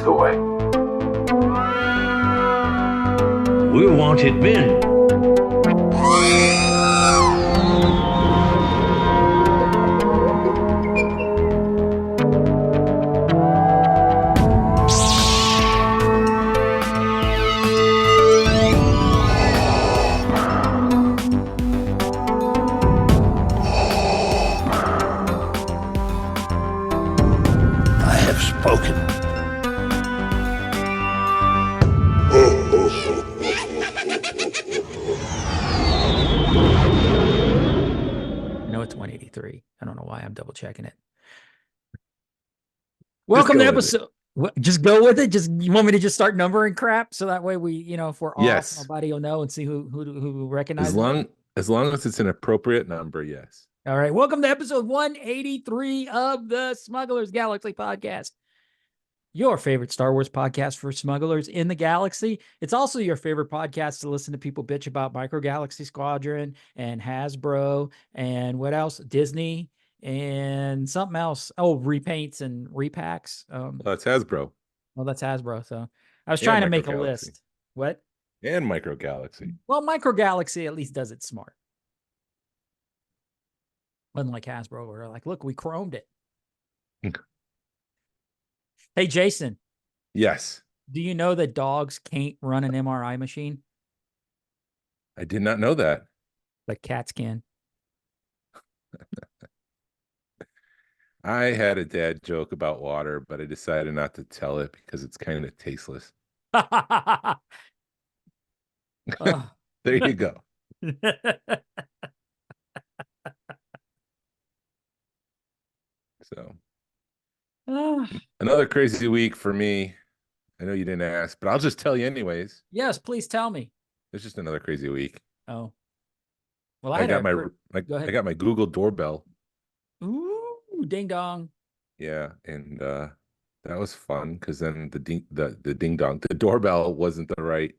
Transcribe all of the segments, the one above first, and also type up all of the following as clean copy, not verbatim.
the way. We're wanted men. I have spoken. No, it's 183. I don't know why I'm double checking it. Welcome to episode. Just go with it. Just you want me to just start numbering crap so that way we, if we're Yes. off, nobody will know and see who recognizes. As long as it's an appropriate number, yes. All right. Welcome to episode 183 of the Smugglers Galaxy Podcast. Your favorite Star Wars podcast for smugglers in the galaxy. It's also your favorite podcast to listen to people bitch about Micro Galaxy Squadron and Hasbro and what else? Disney and something else. Oh, repaints and repacks. That's Hasbro Well, that's Hasbro. So I was And trying to make Micro a Galaxy. list. What? and Micro Galaxy. Well, Micro Galaxy at least does it smart. Unlike Hasbro, where like, look, we chromed it. Hey, Jason, Yes, do you know that dogs can't run an MRI machine, I did not know that. but cats can? I had a dad joke about water, but I decided not to tell it because it's kind of tasteless. Oh. There you go. So Oh. another crazy week for me. I know you didn't ask, but I'll just tell you anyways. Yes, please tell me. It's just another crazy week. Oh, well, I got Go ahead. I got my Google doorbell. Ooh, ding dong. Yeah, and that was fun because then the ding dong, the doorbell wasn't the right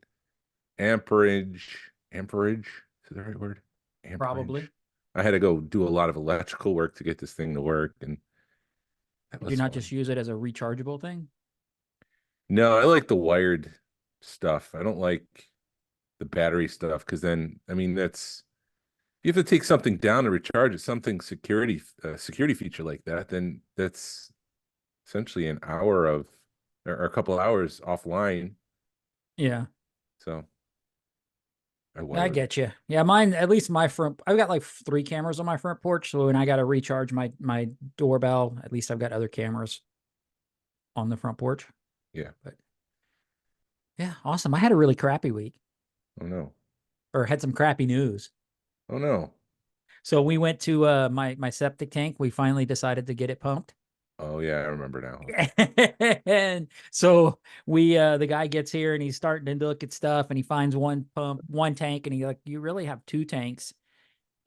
amperage. Amperage is that the right word? Amperage. Probably. I had to go do a lot of electrical work to get this thing to work, and that Did was you not fun. just use it as a rechargeable thing? No, I like the wired stuff. I don't like the battery stuff because then, I mean, that's you have to take something down to recharge it, something security feature like that, then that's essentially an hour of or a couple hours offline. Yeah, So I I wired. get you. Yeah, mine, at least my front, I've got like 3 cameras on my front porch. So when I got to recharge my doorbell, at least I've got other cameras on the front porch. Yeah. But yeah, awesome. I had a really crappy week, Oh no. or had some crappy news. Oh no. So we went to my septic tank. We finally decided to get it pumped. Oh yeah, I remember now. And so we the guy gets here and he's starting to look at stuff and he finds one tank and he's like, you really have 2 tanks.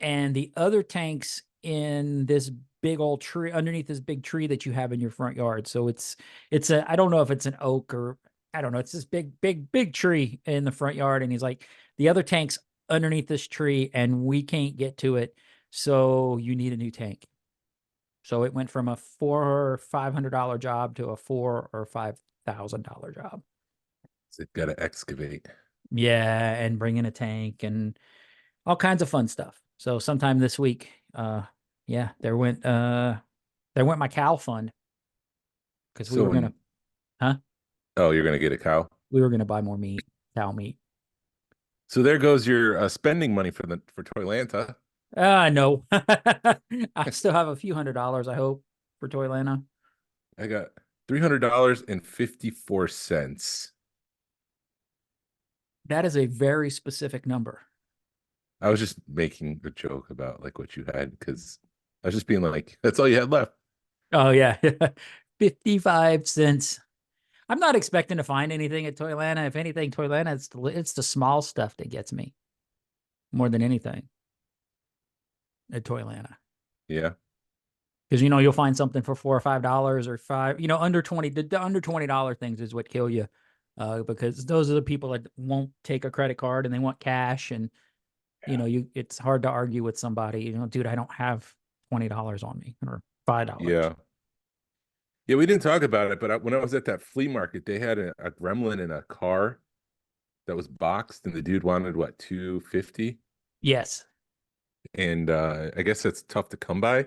And the other tank's in this big old tree underneath this big tree that you have in your front yard. So it's I don't know if it's an oak or I don't know. It's this big tree in the front yard. And he's like, the other tank's underneath this tree and we can't get to it. So you need a new tank. So it went from a $400 or $500 job to a $4,000 or $5,000 job. So got to excavate. Yeah, and bring in a tank and all kinds of fun stuff. So sometime this week, yeah, there went my cow fund because we were gonna, Oh, you're gonna get a cow. we were gonna buy more meat, cow meat. So there goes your spending money for Toylanta. No, I still have a few $100s, I hope, for Toylanta. I got $300.54. That is a very specific number. I was just making a joke about like what you had because I was just being like, that's all you had left. Oh yeah, 55 cents. I'm not expecting to find anything at Toylanta. If anything, Toylanta, it's the small stuff that gets me more than anything at Toylanta. Yeah. Because you'll find something for $4 or $5 or $5. Under 20. The under $20 things is what kill you, because those are the people that won't take a credit card and they want cash, and it's hard to argue with somebody. Dude, I don't have $20 on me or $5. Yeah. Yeah, we didn't talk about it, but when I was at that flea market, they had a gremlin in a car that was boxed, and the dude wanted what, 250? Yes, And I guess that's tough to come by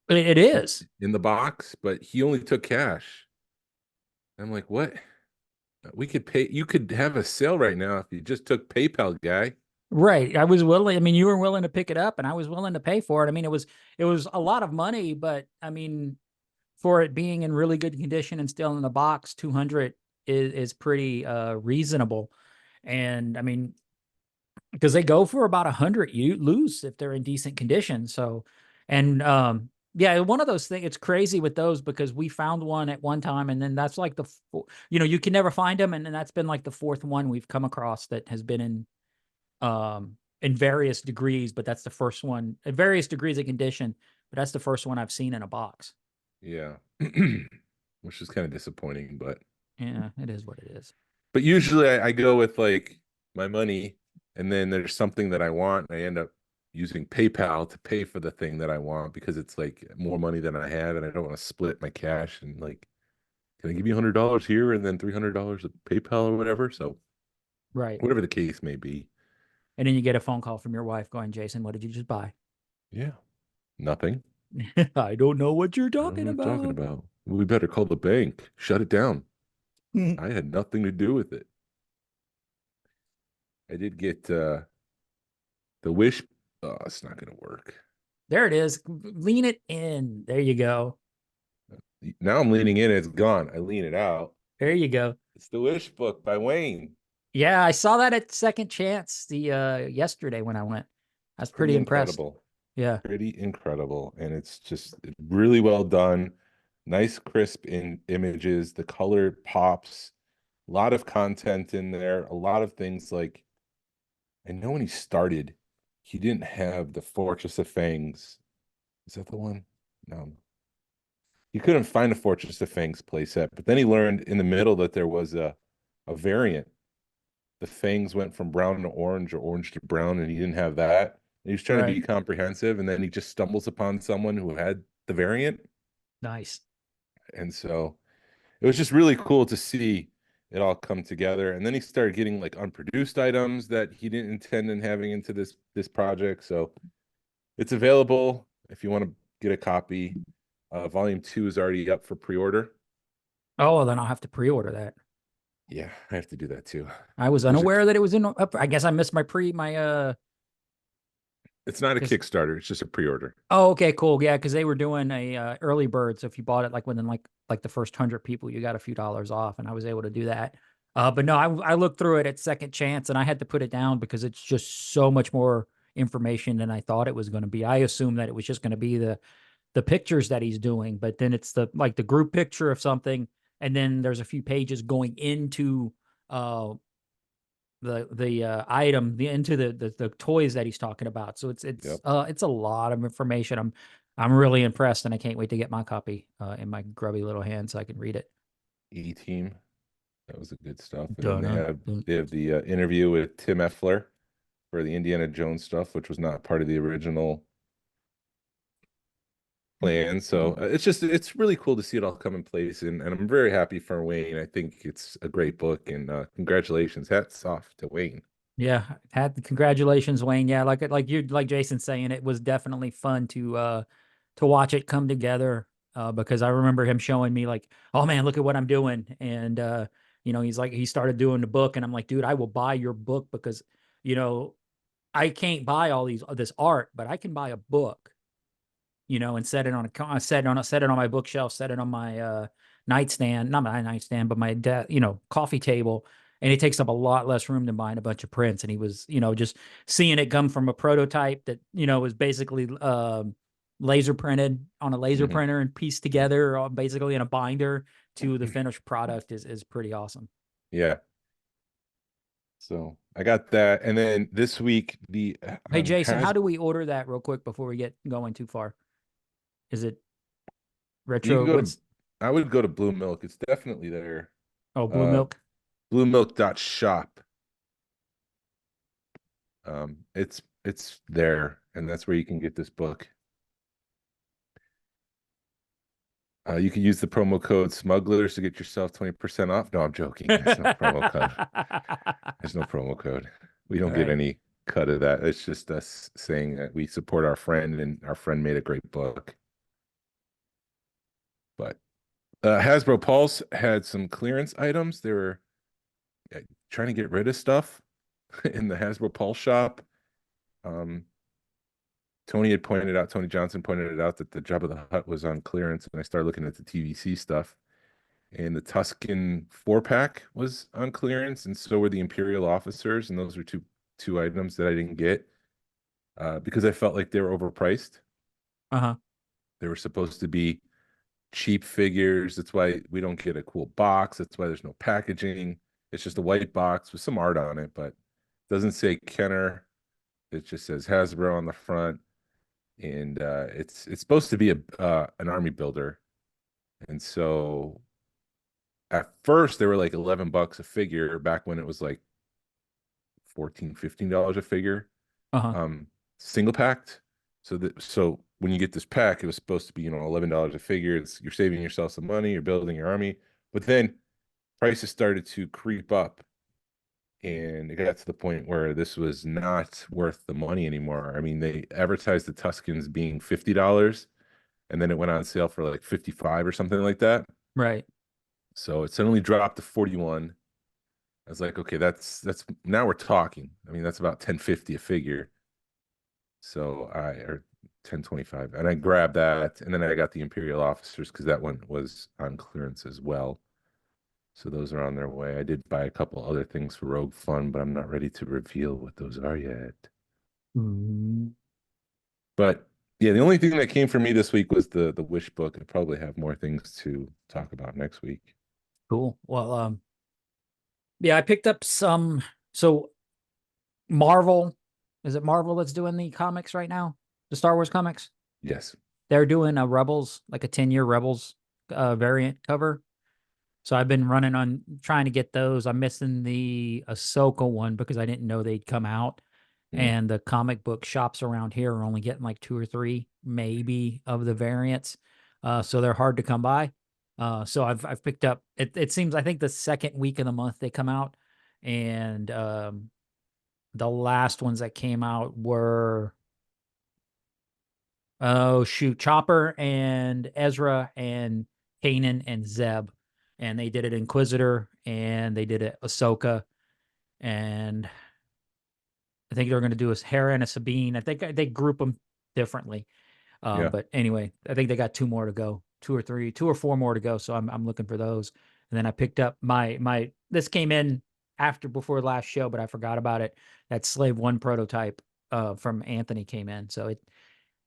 it is. in the box, but he only took cash. I'm like, what? We could pay. You could have a sale right now if you just took PayPal, guy. Right. I was willing. I mean, you were willing to pick it up and I was willing to pay for it. I mean, it was a lot of money, but I mean, for it being in really good condition and still in the box, 200 is pretty reasonable. And I mean, because they go for about 100 you lose if they're in decent condition. So, and yeah, one of those things, it's crazy with those because we found one at one time and then that's like you can never find them. And then that's been like the fourth one we've come across that has been in various degrees, but that's the first one at various degrees of condition, but that's the first one I've seen in a box. Yeah, which is kind of disappointing, but Yeah, it is what it is. usually I go with like my money, and then there's something that I want, and I end up using PayPal to pay for the thing that I want because it's like more money than I have, and I don't want to split my cash and like, can I give you $100 here and then $300 of PayPal or whatever? So Right. whatever the case may be. And then you get a phone call from your wife going, Jason, what did you just buy? Yeah, nothing. I don't know what you're I don't talking know what I'm talking about. about. We better call the bank. Shut it down. There I had nothing to do with it. I did get the Wish. Oh, it's not going to work. it is. Lean it in. There you go. Now I'm leaning in. It's gone. I lean it out. There you go. It's the Wish book by Wayne. Yeah, I saw that at Second Chance yesterday when I went. I was pretty impressed. Incredible. Yeah. Pretty incredible. And it's just really well done. Nice, crisp in images. The color pops. A lot of content in there. A lot of things like, I know when he started, he didn't have the Fortress of Fangs. Is that the one? No. He couldn't find a Fortress of Fangs playset, but then he learned in the middle that there was a variant. The fangs went from brown to orange or orange to brown, and he didn't have that. And he was trying to be Right. comprehensive, and then he just stumbles upon someone who had the variant. Nice. And so it was just really cool to see it all come together. And then he started getting like unproduced items that he didn't intend on having into this project. So it's available if you want to get a copy. Volume 2 is already up for pre-order. Oh, well, then I'll have to pre-order that. Yeah, I have to do that too. I was unaware that it was in. I guess I missed my. It's not a 'Cause- Kickstarter, it's just a pre-order. Oh, okay, cool. Yeah, because they were doing a early bird. So if you bought it like within like the first 100 people, you got a few dollars off, and I was able to do that. But no, I looked through it at Second Chance, and I had to put it down because it's just so much more information than I thought it was going to be. I assumed that it was just going to be the pictures that he's doing, but then it's the group picture of something, and then there's a few pages going into uh the item into the toys that he's talking about. So Yep. it's a lot of information. I'm really impressed, and I can't wait to get my copy in my grubby little hand so I can read it. E-Team. That was the good stuff. And then Dun-dun. they have the interview with Tim Effler for the Indiana Jones stuff, which was not part of the original plan. So it's really cool to see it all come in place, and I'm very happy for Wayne. I think it's a great book, and congratulations, hats off to Wayne. Yeah, congratulations, Wayne. Yeah, like Jason's saying, it was definitely fun to watch it come together. Because I remember him showing me like, oh man, look at what I'm doing. And he's like, he started doing the book, and I'm like, dude, I will buy your book because, I can't buy this art, but I can buy a book, and set it on set it on my bookshelf, set it on my nightstand, not my nightstand, but my coffee table. And it takes up a lot less room than buying a bunch of prints. And he was, just seeing it come from a prototype that, was basically laser printed on a laser Mhm. printer and pieced together basically in a binder to the finished product is pretty awesome. Yeah. So I got that, and then this week Hey, Jason, how do we order that real quick before we get going too far? Is it you retro? can go to, I would go to Blue Milk. It's definitely there. Blue Milk? Bluemilk.shop. It's there, and that's where you can get this book. You can use the promo code Smugglers to get yourself 20% off. No, I'm joking. There's no promo code. There's no promo code. We don't get Right. any cut of that. It's just us saying that we support our friend, and our friend made a great book. But Hasbro Pulse had some clearance items. They were trying to get rid of stuff in the Hasbro Pulse shop. Tony Johnson pointed it out that the Jabba the Hutt was on clearance, and I started looking at the TVC stuff. And the Tusken 4-pack was on clearance, and so were the Imperial officers, and those were two items that I didn't get because I felt like they were overpriced. Uh-huh. They were supposed to be cheap figures. That's why we don't get a cool box. That's why there's no packaging. It's just a white box with some art on it, but it doesn't say Kenner. It just says Hasbro on the front, and it's supposed to be an army builder. And so at first they were like $11 a figure back when it was like $14-15 a figure. Single packed. So when you get this pack, it was supposed to be, $11 a figure. You're saving yourself some money, you're building your army. But then prices started to creep up, and it got to the point where this was not worth the money anymore. I mean, they advertised the Tuskens being $50, and then it went on sale for like 55 or something like that. Right. So it suddenly dropped to 41. I was like, okay, that's now we're talking. I mean, that's about 10.50 a figure. So or 10.25, and I grabbed that, and then I got the Imperial officers because that one was on clearance as well. So those are on their way. I did buy a couple other things for Rogue Fun, but I'm not ready to reveal what those are yet. But yeah, the only thing that came for me this week was the Wish book. I probably have more things to talk about next week. Cool. Well, yeah, I picked up some. So Marvel, is it Marvel that's doing the comics right now? The Star Wars comics? Yes. They're doing a Rebels, like a 10-year Rebels variant cover. So I've been running on trying to get those. I'm missing the Ahsoka one because I didn't know they'd come out. And the comic book shops around here are only getting like 2 or 3 maybe of the variants. So they're hard to come by. So I've picked up, it seems, I think the second week of the month they come out. And the last ones that came out were, Chopper and Ezra and Kanan and Zeb. And they did it Inquisitor, and they did it Ahsoka, and I think they're going to do a Hera and a Sabine. I think they group them differently. Yeah. But anyway, I think they got 2 more to go, 2 or 4 more to go. So I'm looking for those. And then I picked up my this came in before last show, but I forgot about it. That Slave 1 prototype from Anthony came in. So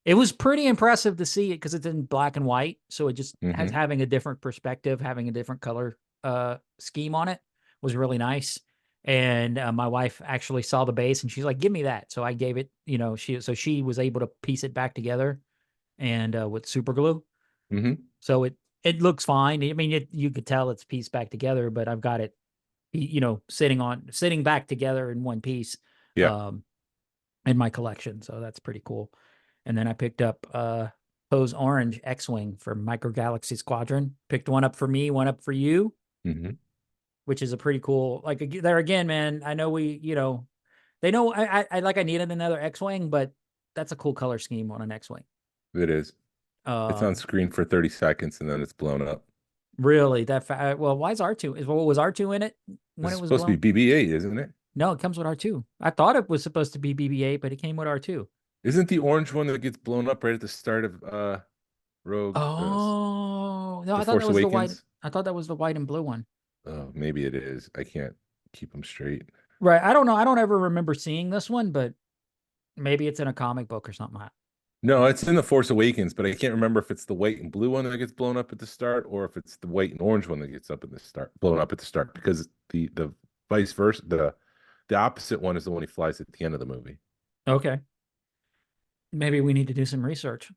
it was pretty impressive to see it because it's in black and white. So it just has having a different perspective, having a different color scheme on it was really nice. And my wife actually saw the base and she's like, give me that. So I gave it, she was able to piece it back together and with super glue. So it looks fine. I mean, you could tell it's pieced back together, but I've got it, sitting back together in one piece in my collection. So that's pretty cool. And then I picked up Poe's Orange X-Wing for Micro Galaxy Squadron. Picked one up for me, one up for you, which is a pretty cool. Like there again, man. I know they know I needed another X-Wing, but that's a cool color scheme on an X-Wing. It is. It's on screen for 30 seconds and then it's blown up. Really? Well, why is R2? Was R2 in it when It's it was supposed to be BB-8, isn't it? No, it comes with R2. I thought it was supposed to be BB-8, but it came with R2. Isn't the orange one that gets blown up right at the start of Rogue? Oh, no, The I thought Force that was the white. Awakens? I thought that was the white and blue one. Oh, maybe it is. I can't keep them straight. Right. I don't know. I don't ever remember seeing this one, but maybe it's in a comic book or something. No, it's in the Force Awakens, but I can't remember if it's the white and blue one that gets blown up at the start, or if it's the white and orange one that gets blown up at the start. Because the vice versa, the opposite one is the one he flies at the end of the movie. Okay. Maybe we need to do some research.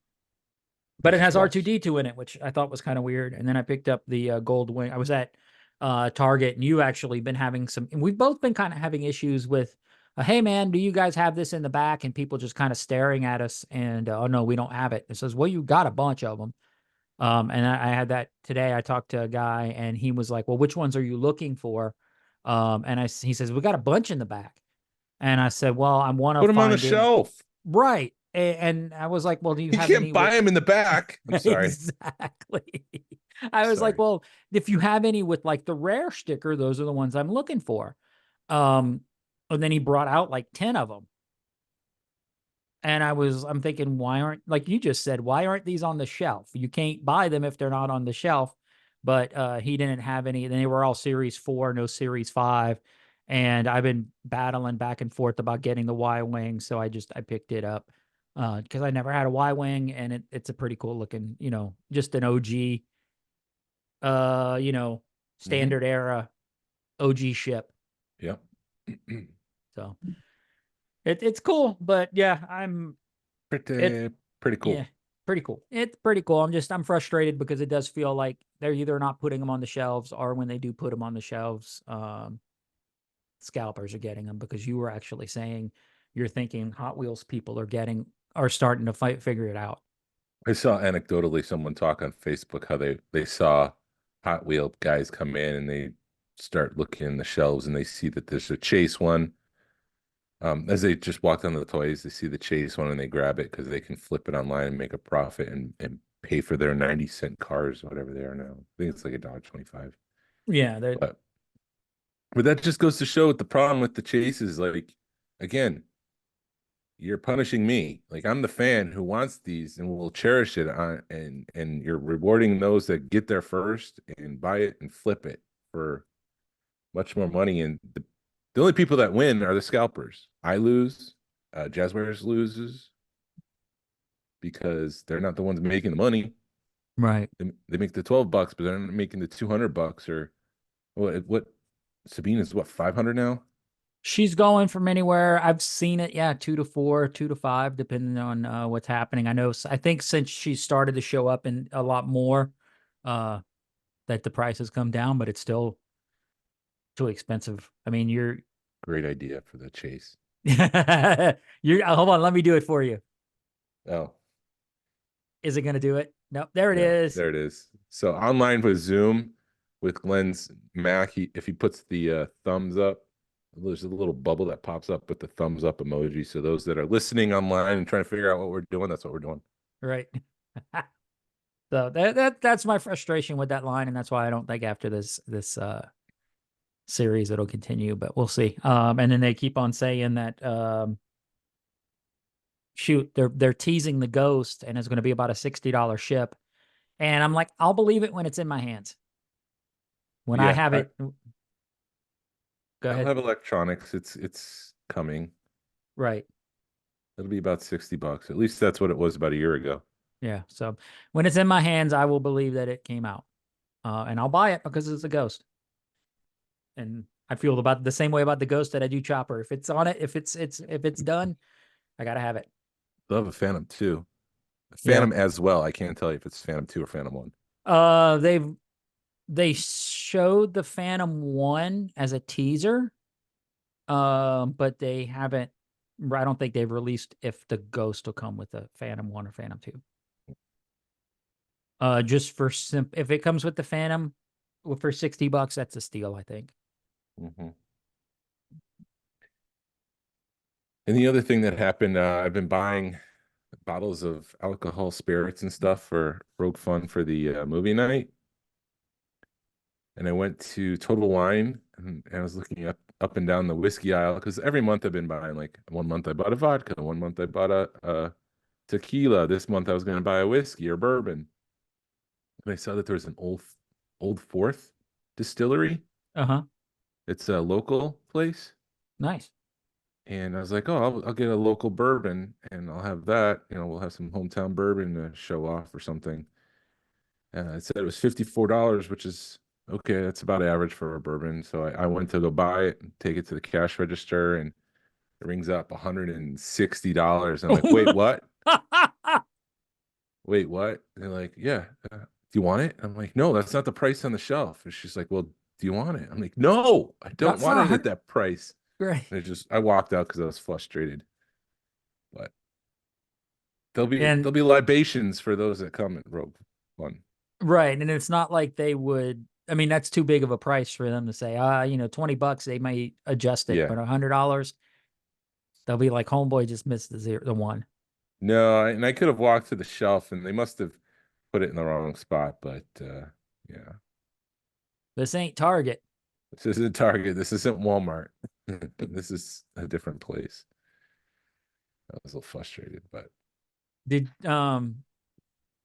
But it has R2-D2 in it, which I thought was kind of weird. And then I picked up the gold wing. I was at Target, and you actually been having and we've both been kind of having issues with, hey man, do you guys have this in the back? And people just kind of staring at us and, oh no, we don't have it. It says, well, you got a bunch of them. And I had that today. I talked to a guy and he was like, well, which ones are you looking for? And he says, we got a bunch in the back. And I said, well, I want to Put them on the find it. shelf. Right. And I was like, well, do you You have any can't buy them in the back. I'm sorry. Exactly. I was like, Sorry. well, if you have any with like the rare sticker, those are the ones I'm looking for. And then he brought out like 10 of them. And I'm thinking, why aren't, like you just said, why aren't these on the shelf? You can't buy them if they're not on the shelf. But he didn't have any. They were all Series 4, no Series 5. And I've been battling back and forth about getting the Y-Wing. So I picked it up because I never had a Y-Wing, and it's a pretty cool looking, just an OG, standard era OG ship. Yep. So it's cool, but yeah, Pretty cool. yeah, pretty cool. It's pretty cool. I'm frustrated because it does feel like they're either not putting them on the shelves, or when they do put them on the shelves, scalpers are getting them, because you were actually saying you're thinking Hot Wheels people are starting to figure it out. I saw anecdotally someone talk on Facebook how they saw Hot Wheel guys come in and they start looking in the shelves and they see that there's a Chase one. As they just walk down the toys, they see the Chase one and they grab it because they can flip it online and make a profit and pay for their 90-cent cars, whatever they are now. I think it's like $1.25. Yeah, but that just goes to show what the problem with the Chase is. Like, again, you're punishing me. Like, I'm the fan who wants these and will cherish it and you're rewarding those that get there first and buy it and flip it for much more money. And the only people that win are the scalpers. I lose, Jazzwares loses, because they're not the ones making the money. right. They make the $12, but they're not making the $200 or what Sabina's what, 500 now? She's going from anywhere. I've seen it, yeah, 2 to 4, 2 to 5, depending on what's happening. I think since she started to show up in a lot more, that the price has come down, but it's still too expensive. I mean, Great idea for the Chase. hold on, let me do it for you. Oh, Is it going to do it? No, there it yeah, is. there it is. So online with Zoom with Glen's Mac, if he puts the thumbs up, there's a little bubble that pops up with the thumbs up emoji. So those that are listening online and trying to figure out what we're doing, that's what we're doing. Right. So that's my frustration with that line, and that's why I don't think after this series it'll continue, but we'll see. And then they keep on saying that shoot, they're teasing the Ghost, and it's going to be about a $60 ship. And I'm like, I'll believe it when it's in my hands. When I have it, go I'll ahead. have electronics. It's coming. Right. It'll be about $60. At least that's what it was about a year ago. Yeah. So when it's in my hands, I will believe that it came out. And I'll buy it because it's a Ghost. And I feel about the same way about the Ghost that I do Chopper. If it's on it, if it's done, I gotta have it. Love a Phantom 2. Phantom as well. I can't tell you if it's Phantom 2 or Phantom 1. They showed the Phantom 1 as a teaser. But they haven't, I don't think they've released if the Ghost will come with the Phantom 1 or Phantom 2. Just for if it comes with the Phantom for $60, that's a steal, I think. Mm-hmm. And the other thing that happened, I've been buying bottles of alcohol, spirits, and stuff for Rogue Fun for the movie night. And I went to Total Wine and I was looking up and down the whiskey aisle because every month I've been buying, like 1 month I bought a vodka, 1 month I bought a tequila. This month I was going to buy a whiskey or bourbon. And I saw that there was an Old Fourth distillery. Uh-huh. It's a local place. Nice. And I was like, oh, I'll get a local bourbon and I'll have that. We'll have some hometown bourbon to show off or something. It said it was $54, which is okay. That's about average for a bourbon. So I went to go buy it and take it to the cash register, and it rings up $160. I'm like, wait, what? Wait, what? And they're like, yeah. Do you want it? I'm like, no, that's not the price on the shelf. And she's like, well, do you want it? I'm like, no, I don't want it at that price. Right. And I walked out because I was frustrated. But there'll be libations for those that come at Rogue One. Right. And it's not like they would, I mean, that's too big of a price for them to say, $20, they might adjust it, Yeah. but $100, they'll be like, homeboy just missed the one. No, and I could have walked to the shelf and they must have put it in the wrong spot, but yeah. This ain't Target. This isn't Target. This isn't Walmart. This is a different place. I was a little frustrated, but And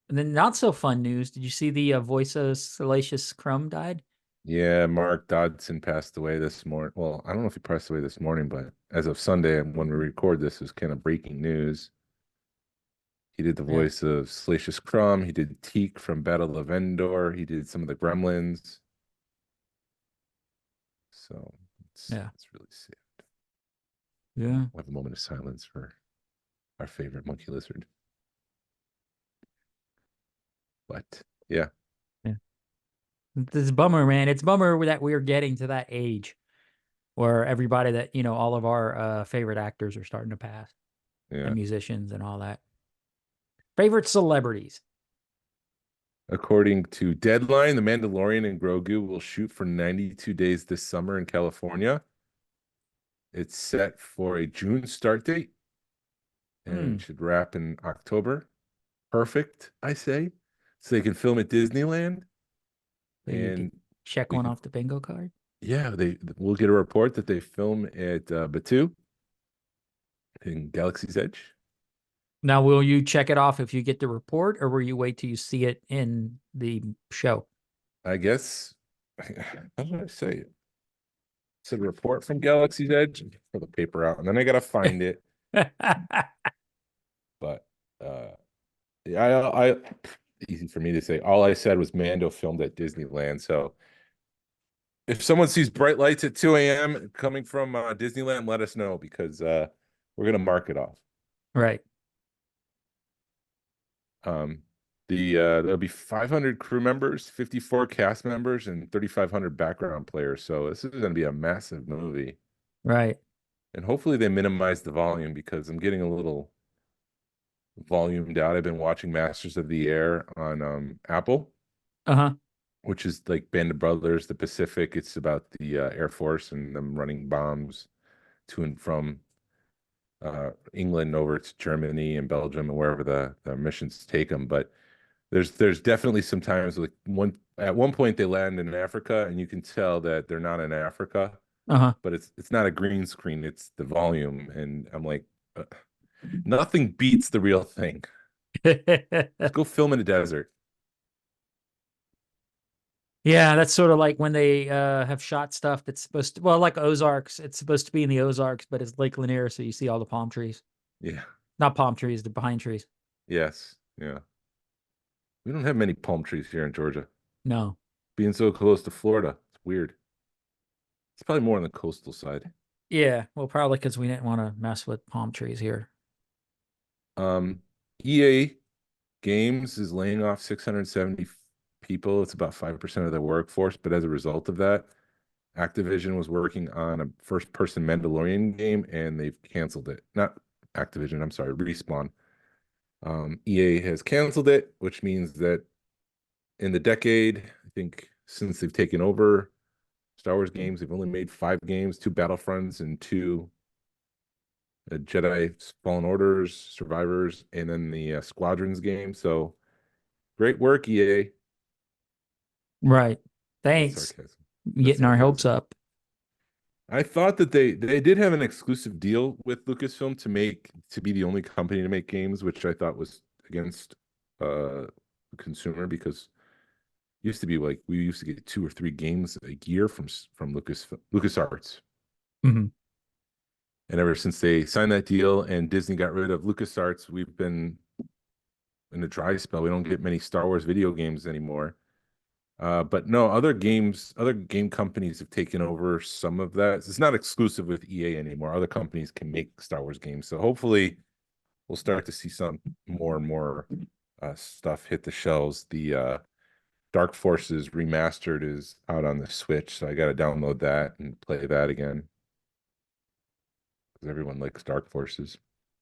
then not so fun news. Did you see the voice of Salacious Crumb died? yeah, Mark Dodson passed away this morning. Well, I don't know if he passed away this morning, but as of Sunday, when we record this, is kind of breaking news. He did the Yeah. voice of Salacious Crumb. He did Teak from Battle of Endor. He did some of the Gremlins. So it's really sad. Yeah. We'll have a moment of silence for our favorite monkey lizard. But yeah. It's a bummer, man. It's a bummer that we're getting to that age where everybody that, all of our favorite actors are starting to pass, and musicians and all that. Favorite celebrities. According to Deadline, The Mandalorian and Grogu will shoot for 92 days this summer in California. It's set for a June start date, and it should wrap in October. Perfect, I say. So they can film at Disneyland. So you can check one off the bingo card. Yeah, we'll get a report that they film at Batuu in Galaxy's Edge. Now, will you check it off if you get the report, or will you wait till you see it in the show? I guess, how did I say it? It's a report from Galaxy's Edge. Pull the paper out, and then I gotta find it. But yeah, I easy for me to say. All I said was Mando filmed at Disneyland. So if someone sees bright lights at 2 a.m. coming from Disneyland, let us know, because we're gonna mark it off. Right. There'll be 500 crew members, 54 cast members, and 3,500 background players. So this is going to be a massive movie. Right. And hopefully they minimize the volume, because I'm getting a little volumed out. I've been watching Masters of the Air on Apple, which is like Band of Brothers, the Pacific. It's about the Air Force and them running bombs to and from England over to Germany and Belgium and wherever the missions take them. But there's definitely some times, like at one point they land in Africa and you can tell that they're not in Africa, but it's not a green screen, it's the volume, and I'm like, nothing beats the real thing. Let's go film in the desert. Yeah, that's sort of like when they have shot stuff that's supposed to, well, like Ozarks, it's supposed to be in the Ozarks, but it's Lake Lanier, so you see all the palm trees. Yeah. Not palm trees, the pine trees. Yes. Yeah. We don't have many palm trees here in Georgia. No. Being so close to Florida, it's weird. It's probably more on the coastal side. Yeah, well, probably because we didn't want to mess with palm trees here. EA Games is laying off 670 people. It's about 5% of their workforce. But as a result of that, Activision was working on a first-person Mandalorian game, and they've canceled it. Not Activision, I'm sorry, Respawn. EA has canceled it, which means that in the decade, I think since they've taken over Star Wars games, they've only made 5 games, 2 Battlefronts and 2 Jedi Fallen Orders, Survivors, and then the Squadrons game. So great work, EA. Right. Thanks. Getting our hopes up. I thought that they did have an exclusive deal with Lucasfilm to be the only company to make games, which I thought was against the consumer, because it used to be like we used to get 2 or 3 games a year from LucasArts. And ever since they signed that deal and Disney got rid of LucasArts, we've been in a dry spell. We don't get many Star Wars video games anymore. But no, other game companies have taken over some of that. It's not exclusive with EA anymore. Other companies can make Star Wars games. So hopefully we'll start to see some more and more stuff hit the shelves. The Dark Forces Remastered is out on the Switch, so I got to download that and play that again, because everyone likes Dark Forces.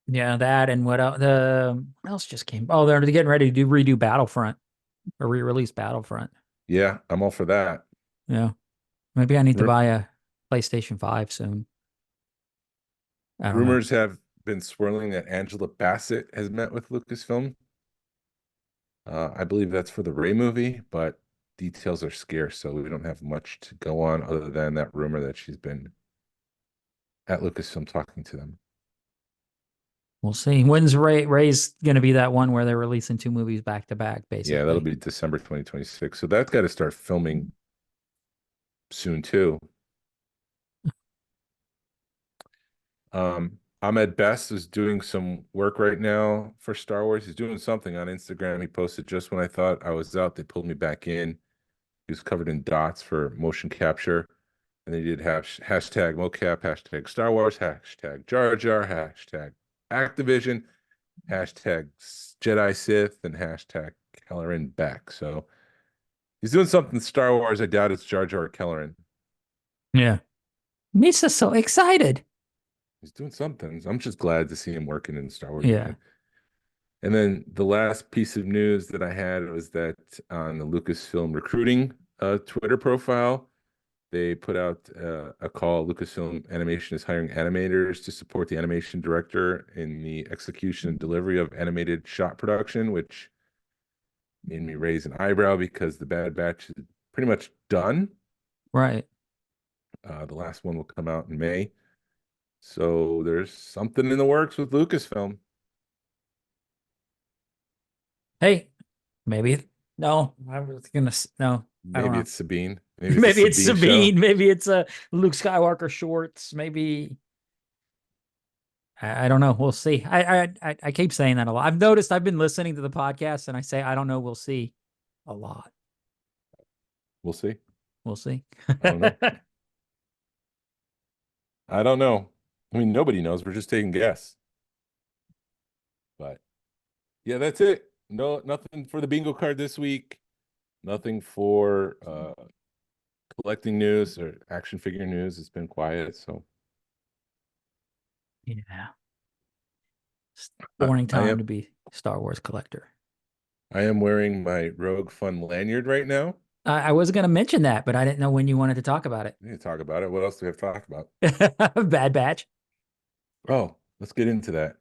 Yeah, that, and what else just came? Oh, they're getting ready to redo Battlefront. A re-release Battlefront. Yeah, I'm all for that. Yeah. Maybe I need to Ru- buy a PlayStation 5 soon. I don't know. Rumors have been swirling that Angela Bassett has met with Lucasfilm. I believe that's for the Ray movie, but details are scarce, so we don't have much to go on other than that rumor that she's been at Lucasfilm talking to them. We'll see. When's Ray's going to be that one where they're releasing 2 movies back to back, Yeah, that'll basically? be December 2026. So that's got to start filming soon too. Ahmed Best is doing some work right now for Star Wars. He's doing something on Instagram. He posted just when I thought I was out. They pulled me back in. He was covered in dots for motion capture. And they did have hashtag mocap, hashtag Star Wars, hashtag Jar Jar, hashtag Activision, hashtag Jedi Sith, and hashtag Kelleran Beck. So he's doing something Star Wars. I doubt it's Jar Jar Kelleran. Yeah. Makes us so excited. He's doing something. I'm just glad to see him working in Star Wars Yeah. again. And then the last piece of news that I had was that on the Lucasfilm recruiting Twitter profile, they put out a call. Lucasfilm Animation is hiring animators to support the animation director in the execution and delivery of animated shot production, which made me raise an eyebrow because the Bad Batch is pretty much done. Right. The last one will come out in May. So there's something in the works with Lucasfilm. Hey, maybe. No, I was going to. No, I don't Maybe know. it's Sabine. Maybe it's show. Sabine. Maybe it's a Luke Skywalker shorts. Maybe. I don't know. We'll see. I keep saying that a lot. I've noticed I've been listening to the podcast and I say, I don't know. We'll see a lot. We'll see. We'll see. I don't know. I don't know. I mean, nobody knows. We're just taking guess. But yeah, that's it. No, nothing for the bingo card this week. Nothing for collecting news or action figure news. It's been quiet. So Yeah. It's a boring I time am to be a Star Wars collector. I am wearing my Rogue Fun lanyard right now. I was going to mention that, but I didn't know when you wanted to talk about it. We need to talk about it. What else do we have to talk about? Bad Batch. Oh, let's get into that.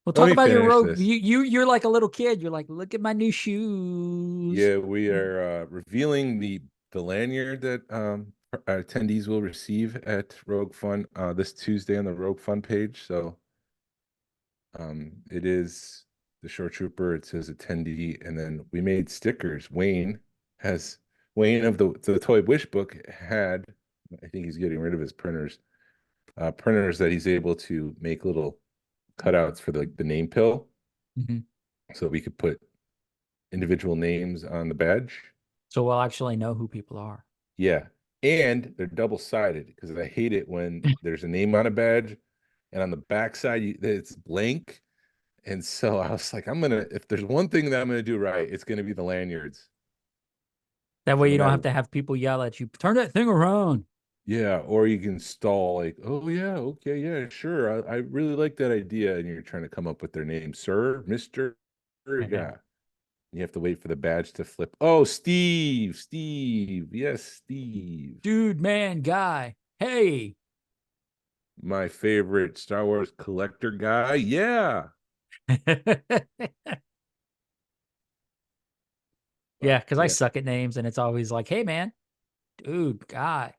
We'll Let talk me about your finish rogue. this. You're like a little kid. You're like, look at my new shoes. Yeah, we are revealing the lanyard that our attendees will receive at Rogue Fun this Tuesday on the Rogue Fun page. So it is the short trooper. It says attendee, and then we made stickers. Wayne of the Toy Wish book had. I think he's getting rid of his printers. Printers that he's able to make little cutouts for the name pill, so we could put individual names on the badge. So we'll actually know who people are. Yeah. And they're double-sided because I hate it when there's a name on a badge and on the backside it's blank. And so I was like, if there's one thing that I'm gonna do right, it's gonna be the lanyards. That way No you don't matter- have to have people yell at you, turn that thing around. Yeah, or you can stall like, oh yeah, okay, yeah, sure. I really like that idea. And you're trying to come up with their name, sir, Mr. Yeah. You have to wait for the badge to flip. Oh, Steve. Yes, Steve. Dude, man, guy. Hey. My favorite Star Wars collector guy. Yeah. Yeah, because I suck at names and it's always like, hey, man, dude, guy.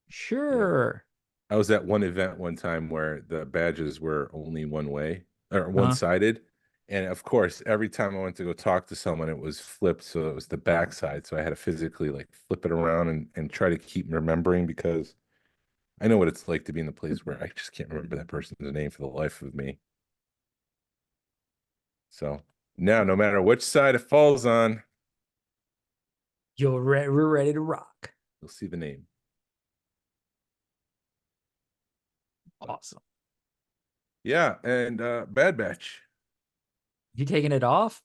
Sure. I was at one event one time where the badges were only one way or one-sided. And of course, every time I went to go talk to someone, it was flipped. So it was the backside. So I had to physically like flip it around and try to keep remembering because I know what it's like to be in the place where I just can't remember that person's name for the life of me. So now, no matter which side it falls on, we're ready to rock. you'll see the name. Awesome. Yeah, and Bad Batch. You taking it off?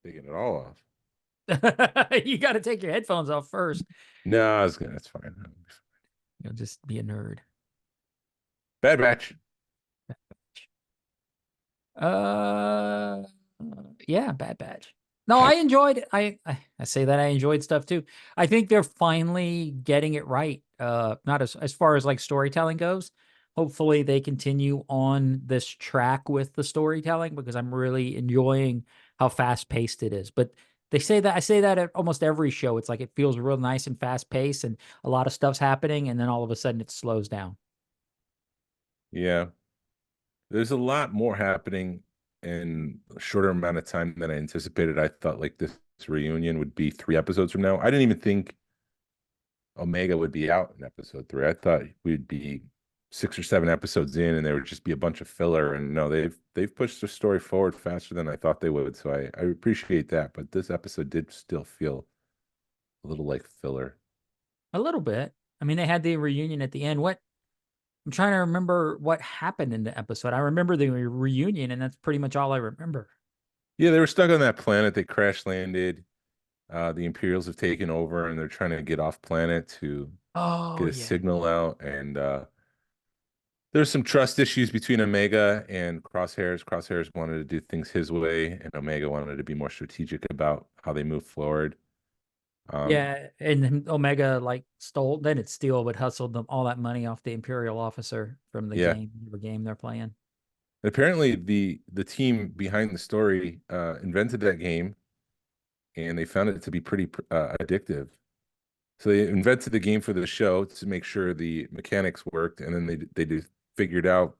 Taking it all off. You got to take your headphones off first. No, that's fine. You'll just be a nerd. Bad Batch. Yeah, Bad Batch. No, I enjoyed it. I say that I enjoyed stuff too. I think they're finally getting it right. Not as far as like storytelling goes. Hopefully they continue on this track with the storytelling because I'm really enjoying how fast paced it is. But they say that I say that at almost every show. It's like it feels real nice and fast paced and a lot of stuff's happening and then all of a sudden it slows down. Yeah. There's a lot more happening in a shorter amount of time than I anticipated. I thought like this reunion would be 3 episodes from now. I didn't even think Omega would be out in episode 3. I thought we'd be 6 or 7 episodes in and there would just be a bunch of filler. And no, they've pushed the story forward faster than I thought they would. So I appreciate that. But this episode did still feel a little like filler. A little bit. I mean, they had the reunion at the end. I'm trying to remember what happened in the episode. I remember the reunion, and that's pretty much all I remember. Yeah, they were stuck on that planet. They crash landed. The Imperials have taken over and they're trying to get off planet to Oh, get a yeah. signal out. And there's some trust issues between Omega and Crosshairs. Crosshairs wanted to do things his way, and Omega wanted to be more strategic about how they move forward. Yeah, and then Omega like didn't steal, but hustled them all that money off the Imperial officer from the Yeah. game they're playing. Apparently, the team behind the story invented that game, and they found it to be pretty addictive. So they invented the game for the show to make sure the mechanics worked, and then they just figured out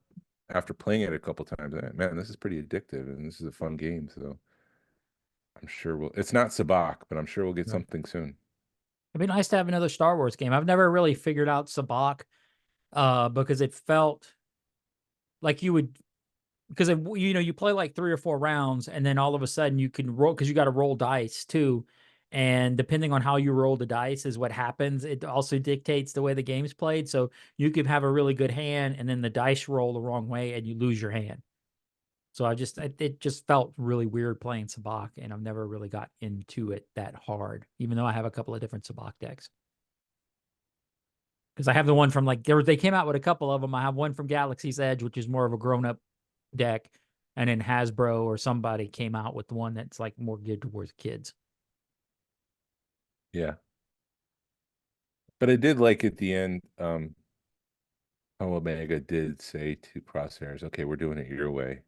after playing it a couple times, man, this is pretty addictive, and this is a fun game. So I'm sure it's not Sabak, but I'm sure we'll get something soon. It'd be nice to have another Star Wars game. I've never really figured out Sabak, because it felt like you would, because you play like 3 or 4 rounds, and then all of a sudden you can roll because you got to roll dice too, and depending on how you roll the dice is what happens. It also dictates the way the game's played. So you could have a really good hand, and then the dice roll the wrong way, and you lose your hand. So it just felt really weird playing Sabak, and I've never really got into it that hard, even though I have a couple of different Sabak decks. Because I have the one from like they came out with a couple of them. I have one from Galaxy's Edge, which is more of a grown-up deck, and then Hasbro or somebody came out with the one that's like more geared towards kids. Yeah. But I did like at the end, how Omega did say to Crosshairs, okay, we're doing it your way.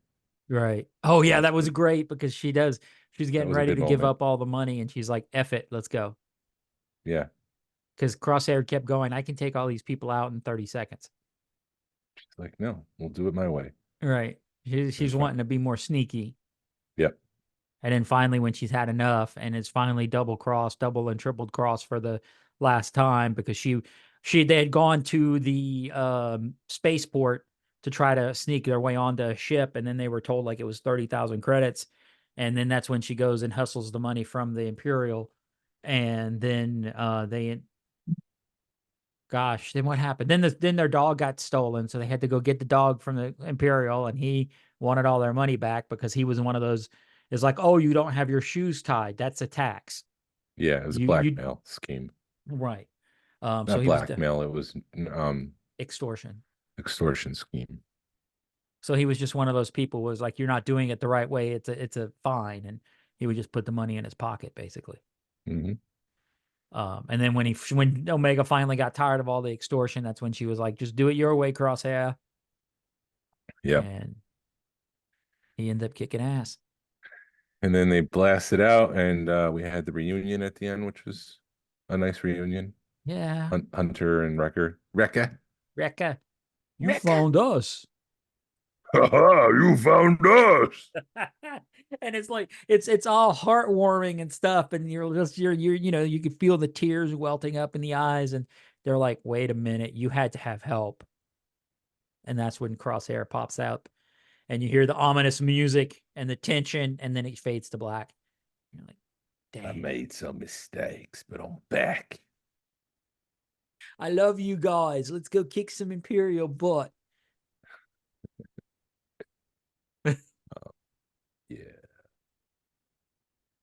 Right. Oh yeah, that was great because she's getting ready to give moment. up all the money, and she's like, F it, let's go. Yeah. Because Crosshair kept going, I can take all these people out in 30 seconds. She's like, no, we'll do it my way. Right. She's wanting to be more sneaky. Yep. And then finally, when she's had enough, and it's finally double and tripled cross for the last time, because they had gone to the spaceport to try to sneak their way onto a ship, and then they were told like it was 30,000 credits, and then that's when she goes and hustles the money from the Imperial, and then then what happened? Then their dog got stolen, so they had to go get the dog from the Imperial, and he wanted all their money back because he was one of those. It's like, oh, you don't have your shoes tied. That's a tax. Yeah, it was a blackmail scheme. Right. Not so blackmail, it was extortion. Extortion scheme. So he was just one of those people was like, you're not doing it the right way. It's a fine. And he would just put the money in his pocket, basically. Mm-hmm. And then when Omega finally got tired of all the extortion, that's when she was like, just do it your way, Crosshair. Yeah. And he ended up kicking ass. And then they blasted out, and we had the reunion at the end, which was a nice reunion. Yeah. Hunter and Rekka. You found us. You found us. And it's like it's all heartwarming and stuff, and you're you can feel the tears welting up in the eyes, and they're like, wait a minute, you had to have help. And that's when Crosshair pops out, and you hear the ominous music and the tension, and then it fades to black. You're like, dang. I made some mistakes, but I'm back. I love you guys. Let's go kick some Imperial butt. Yeah.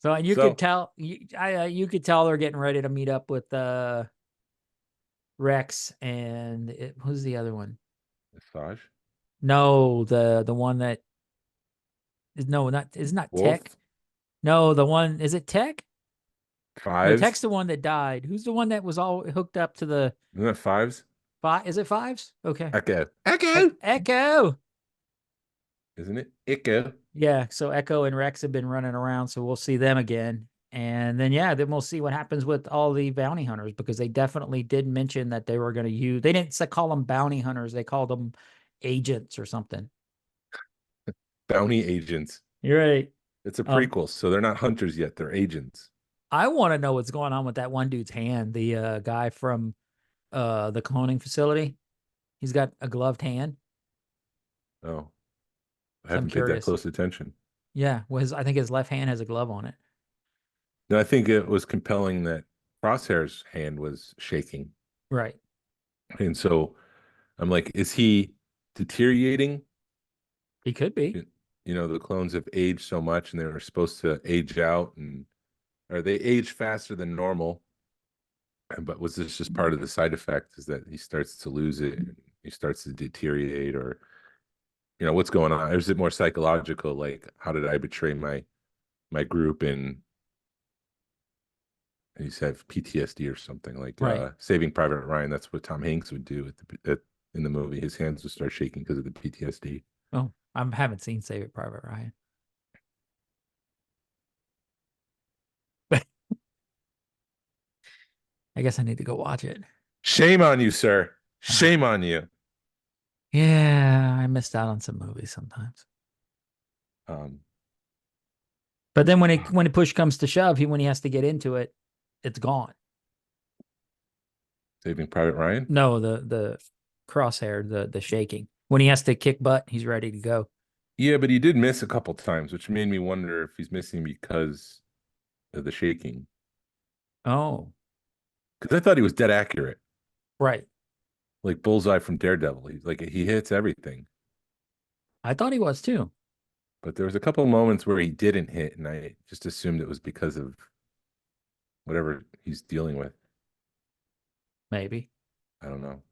So, and you could tell, you could tell they're getting ready to meet up with Rex and who's the other one? Massage? No, the one that is not Wolf? Tech. No, the one is it Tech? No, Tech's Fives? the one that died. Who's the one that was all hooked up to the Isn't that fives? five? Is it Fives? Okay. Echo. Echo. Echo. Isn't it? Echo. Yeah, so Echo and Rex have been running around, so we'll see them again. And then then we'll see what happens with all the bounty hunters because they definitely did mention that they were going to use. They didn't call them bounty hunters; they called them agents or something. Bounty agents. You're right. It's a prequel, so they're not hunters yet. They're agents. I want to know what's going on with that one dude's hand. The guy from the cloning facility. He's got a gloved hand. Oh, I So I'm haven't paid that curious. close attention. Yeah, I think his left hand has a glove on it. No, I think it was compelling that Crosshair's hand was shaking. Right. And so I'm like, is he deteriorating? He could be. You know, the clones have aged so much and they were supposed to age out or they age faster than normal. But was this just part of the side effect is that he starts to lose it and he starts to deteriorate or, what's going on? Or is it more psychological? Like, how did I betray my group and he said PTSD or something like Right. Saving Private Ryan. That's what Tom Hanks would do in the movie. His hands would start shaking because of the PTSD. Oh, I haven't seen Save It Private Ryan. I guess I need to go watch it. Shame on you, sir. Shame on you. Yeah, I missed out on some movies sometimes. Um, But then when push comes to shove, when he has to get into it, it's gone. Saving Private Ryan? No, the crosshair, the shaking. When he has to kick butt, he's ready to go. Yeah, but he did miss a couple times, which made me wonder if he's missing because of the shaking. Oh, Because I thought he was dead accurate, right. like Bullseye from Daredevil. He hits everything. I thought he was too. But there was a couple of moments where he didn't hit, and I just assumed it was because of whatever he's dealing with. Maybe. I don't know.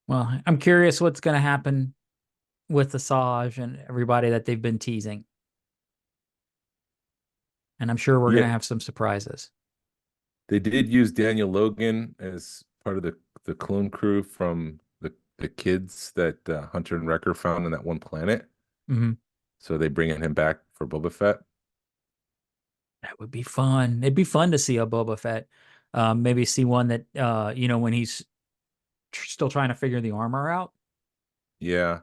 Well, I'm curious what's going to happen with Asajj and everybody that they've been teasing. And I'm sure we're going to have some surprises. They did use Daniel Logan as part of the clone crew from the kids that Hunter and Wrecker found on that one planet. Mm-hmm. So they bringing him back for Boba Fett. That would be fun. It'd be fun to see a Boba Fett. Maybe see one that, when he's still trying to figure the armor out. Yeah.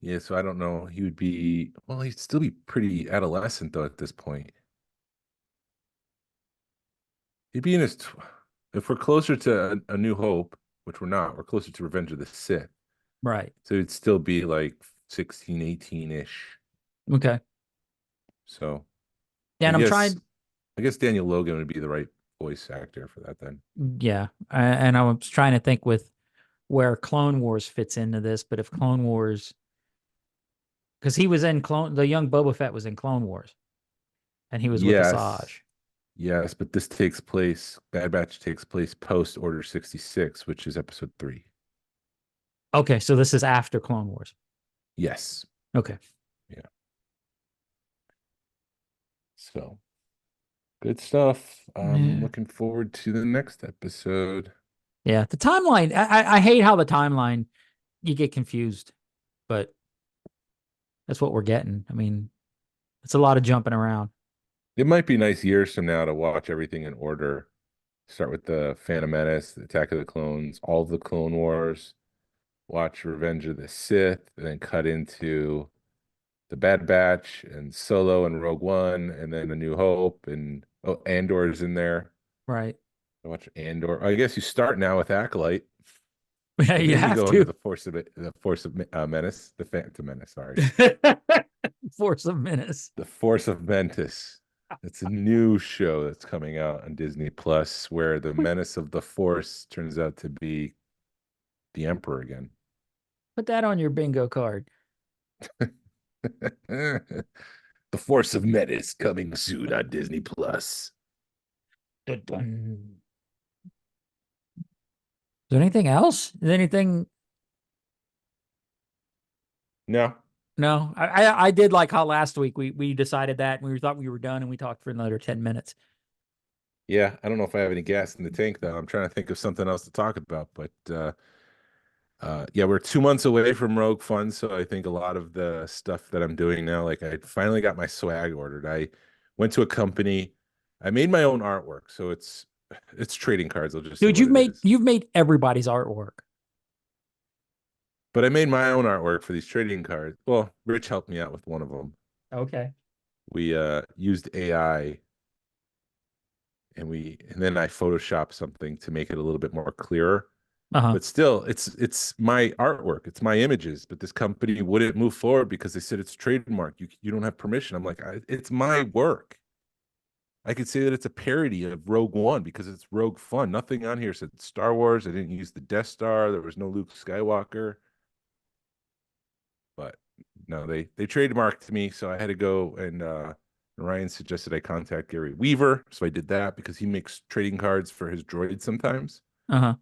Yeah, so I don't know. He'd still be pretty adolescent though at this point. He'd be in his, if we're closer to a New Hope, which we're not, we're closer to Revenge of the Sith. Right. So it'd still be like 16, 18-ish. Okay. So Yeah, and I guess Daniel Logan would be the right voice actor for that then. Yeah. And I was trying to think with where Clone Wars fits into this, but if Clone Wars, because he was in the young Boba Fett was in Clone Wars, and he was with Asajj. Yes, but Bad Batch takes place post Order 66, which is episode 3. Okay, so this is after Clone Wars. Yes. Okay. Yeah. So, good stuff. I'm looking forward to the next episode. Yeah, the timeline. I hate how the timeline, you get confused, but that's what we're getting. I mean, it's a lot of jumping around. It might be nice years from now to watch everything in order. Start with the Phantom Menace, the Attack of the Clones, all of the Clone Wars, watch Revenge of the Sith, and then cut into the Bad Batch and Solo and Rogue One, and then A New Hope, and Andor's in there. Right. I watch Andor. I guess you start now with Acolyte. Yeah, you have go to. into the Force of Menace, the Phantom Menace. Sorry, Force of Menace. the Force of Mentis. It's a new show that's coming out on Disney Plus, where the menace of the Force turns out to be the Emperor again. Put that on your bingo card. The Force of Menace coming soon on Disney Plus. Is there anything else? Is anything? No. No, I did like how last week we decided that and we thought we were done and we talked for another 10 minutes. Yeah, I don't know if I have any gas in the tank though. I'm trying to think of something else to talk about, but yeah, we're 2 months away from Rogue Fun, so I think a lot of the stuff that I'm doing now, like I finally got my swag ordered. I went to a company, I made my own artwork, so it's trading cards. I'll just say Dude, what it is. you've made everybody's artwork. But I made my own artwork for these trading cards. Well, Rich helped me out with one of them. Okay. We used AI and then I photoshopped something to make it a little bit more clearer. Uh-huh. But still, it's my artwork, it's my images. But this company wouldn't move forward because they said it's trademark. You don't have permission. I'm like, it's my work. I could say that it's a parody of Rogue One because it's Rogue Fun. Nothing on here said Star Wars. I didn't use the Death Star. There was no Luke Skywalker. But no, they trademarked me, so I had to go and Ryan suggested I contact Gary Weaver, so I did that because he makes trading cards for his droid sometimes. Uh-huh.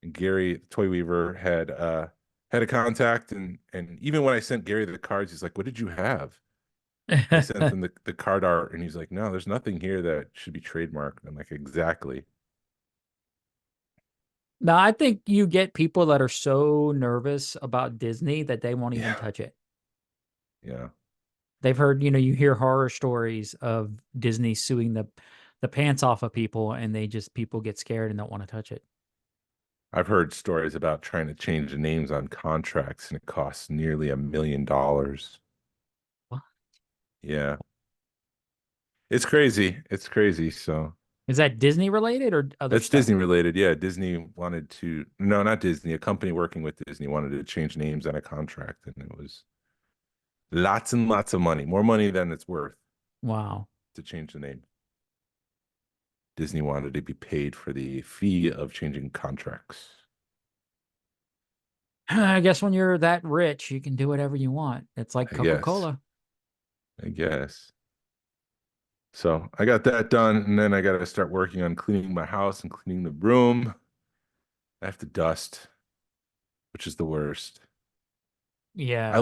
And Gary Toy Weaver had a contact, and even when I sent Gary the cards, he's like, "What did you have?" I sent him the card art, and he's like, "No, there's nothing here that should be trademarked." I'm like, "Exactly." Now, I think you get people that are so nervous about Disney that they won't even Yeah. touch it. Yeah. They've heard, you hear horror stories of Disney suing the pants off of people and people get scared and don't want to touch it. I've heard stories about trying to change the names on contracts, and it costs nearly $1 million. What? Yeah. It's crazy. It's crazy. So Is that Disney related or other that's stuff? Disney related. Yeah. Disney wanted to, no, not Disney. A company working with Disney wanted to change names on a contract, and it was lots and lots of money, more money than it's worth Wow. to change the name. Disney wanted to be paid for the fee of changing contracts. I guess when you're that rich, you can do whatever you want. It's like I guess. Coca-Cola. I guess. So I got that done, and then I got to start working on cleaning my house and cleaning the room. I have to dust, which is the worst. Yeah. I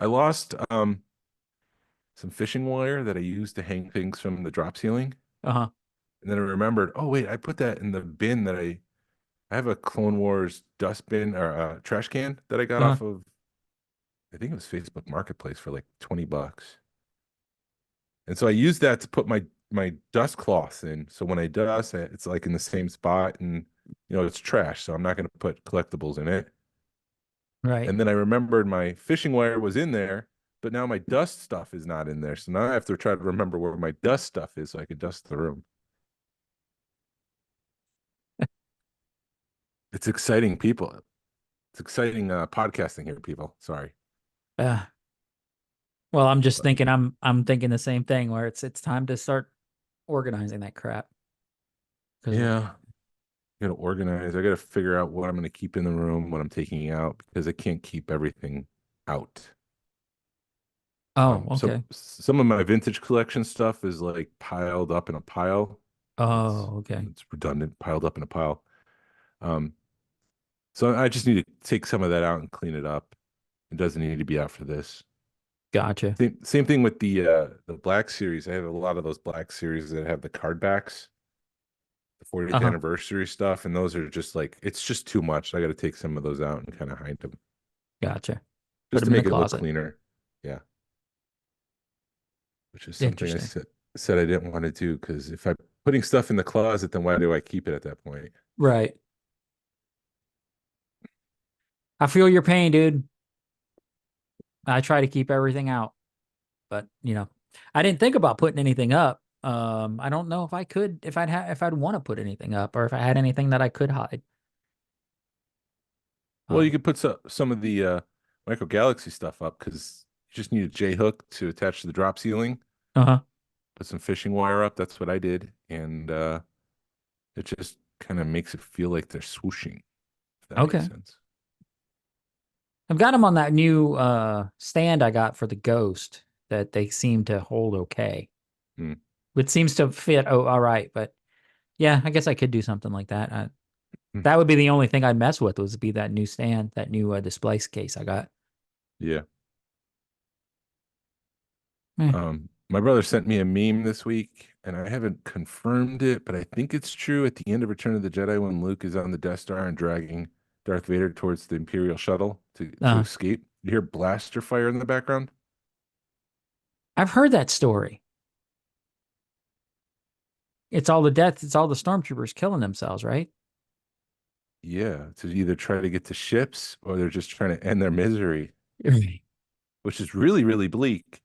lost some fishing wire that I used to hang things from the drop ceiling. Uh-huh. And then I remembered, oh wait, I put that in the bin that I have a Clone Wars dust bin or a trash can that I got Uh-huh. off of, I think it was Facebook Marketplace for like $20. And so I used that to put my dust cloths in. So when I dust, it's like in the same spot, and it's trash, so I'm not going to put collectibles in it. Right. And then I remembered my fishing wire was in there, but now my dust stuff is not in there. So now I have to try to remember where my dust stuff is so I can dust the room. It's exciting, people. It's exciting podcasting here, people. Sorry. Uh, well, I'm just But thinking I'm thinking the same thing where it's time to start organizing that crap. yeah, I gotta organize. I gotta figure out what I'm gonna keep in the room, what I'm taking out, because I can't keep everything out. Oh, So okay. some of my vintage collection stuff is like piled up in a pile. It's Oh, okay. it's redundant, piled up in a pile. Um, so I just need to take some of that out and clean it up. It doesn't need to be out for this. Gotcha. Same thing with the Black Series. I have a lot of those Black Series that have the card backs, the 40th Uh-huh. anniversary stuff, and those are just like it's just too much. I got to take some of those out and kind of hide them Gotcha. Put just to them in the make it look closet. cleaner. Yeah, which is something I Interesting. said I didn't want to do because if I'm putting stuff in the closet, then why do I keep it at that point? Right. I feel your pain, dude. I try to keep everything out, but I didn't think about putting anything up. I don't know if I could, if I'd want to put anything up or if I had anything that I could hide. Well, you Um, could put some of the Micro Galaxy stuff up because you just need a J hook to attach to the drop ceiling. uh-huh. Put some fishing wire up. That's what I did, and it just kind of makes it feel like they're swooshing, if that makes Okay. sense. I've got them on that new stand I got for the Ghost that they seem to hold okay. Hmm. It seems to fit all right, but yeah, I guess I could do something like that. Hmm. That would be the only thing I'd mess with was be that new stand, that new display case I got. Yeah. My brother sent me a meme this week, and I haven't confirmed it, but I think it's true. At the end of Return of the Jedi, when Luke is on the Death Star and dragging Darth Vader towards the Imperial shuttle to escape, you hear blaster fire in the background. I've heard that story. It's all the stormtroopers killing themselves, right? Yeah, to either try to get to ships or they're just trying to end their misery, which is really, really bleak.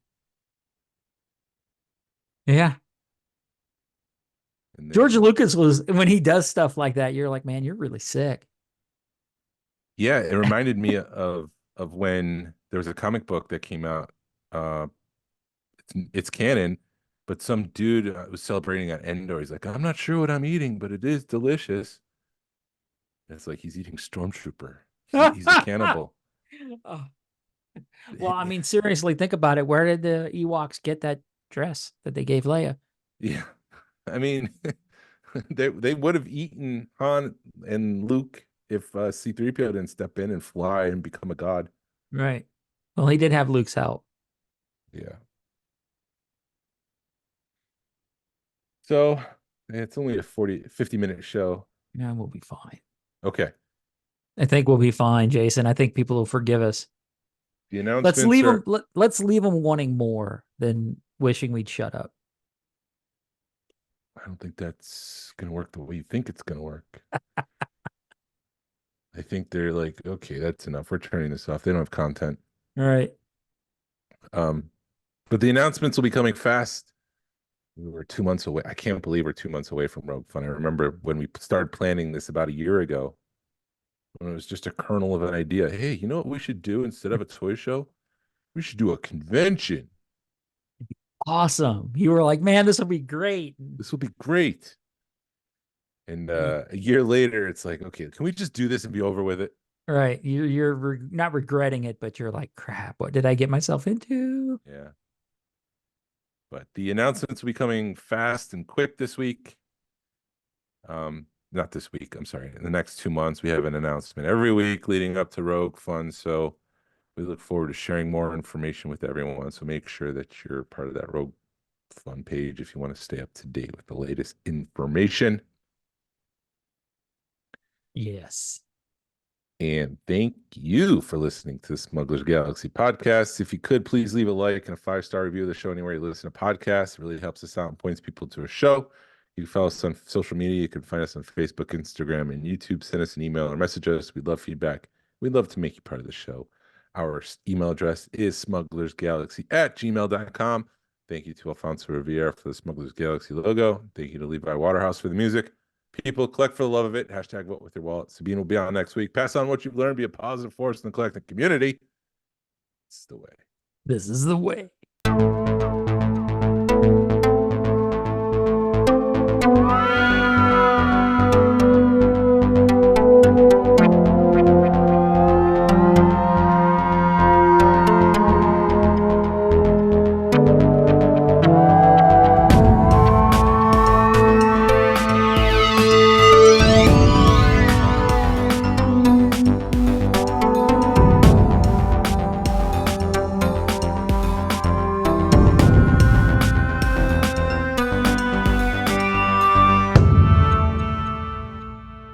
Yeah. And George Lucas when he does stuff like that, you're like, man, you're really sick. Yeah, it reminded me of when there was a comic book that came out. It's canon, but some dude was celebrating on Endor. He's like, I'm not sure what I'm eating, but it is delicious. And it's like he's eating Stormtrooper. He's a cannibal. Oh. Well, I mean, seriously, think about it. Where did the Ewoks get that dress that they gave Leia? Yeah, I mean, they would have eaten Han and Luke if C-3PO didn't step in and fly and become a god. Right. Well, he did have Luke's help. Yeah. So it's only a 50-minute show. Yeah, we'll be fine. Okay. I think we'll be fine, Jason. I think people will forgive us. The announcements let's leave them wanting more than wishing we'd shut up. I don't think that's going to work the way you think it's going to work. I think they're like, okay, that's enough. We're turning this off. They don't have content. All right. But the announcements will be coming fast. We were 2 months away. I can't believe we're 2 months away from Rogue Fun. I remember when we started planning this about a year ago, when it was just a kernel of an idea. Hey, you know what we should do instead of a toy show? We should do a convention. Awesome. You were like, man, this will be great. This will be great. And a year later, it's like, okay, can we just do this and be over with it? Right. You're not regretting it, but you're like, crap, what did I get myself into? Yeah. But the announcements will be coming fast and quick this week. Not this week, I'm sorry. In the next 2 months, we have an announcement every week leading up to Rogue Fun. So we look forward to sharing more information with everyone. So make sure that you're part of that Rogue Fun page if you want to stay up to date with the latest information. Yes. And thank you for listening to the Smugglers Galaxy Podcast. If you could, please leave a like and a 5-star review of the show anywhere you listen to podcasts. It really helps us out and points people to a show. You can follow us on social media. You can find us on Facebook, Instagram, and YouTube. Send us an email or message us. We'd love feedback. We'd love to make you part of the show. Our email address is smugglersgalaxy@gmail.com. Thank you to Alfonso Rivera for the Smugglers Galaxy logo. Thank you to Levi Waterhouse for the music. People, collect for the love of it. Hashtag vote with your wallet. Sabine will be on next week. Pass on what you've learned. Be a positive force in the collecting community. It's the way. This is the way.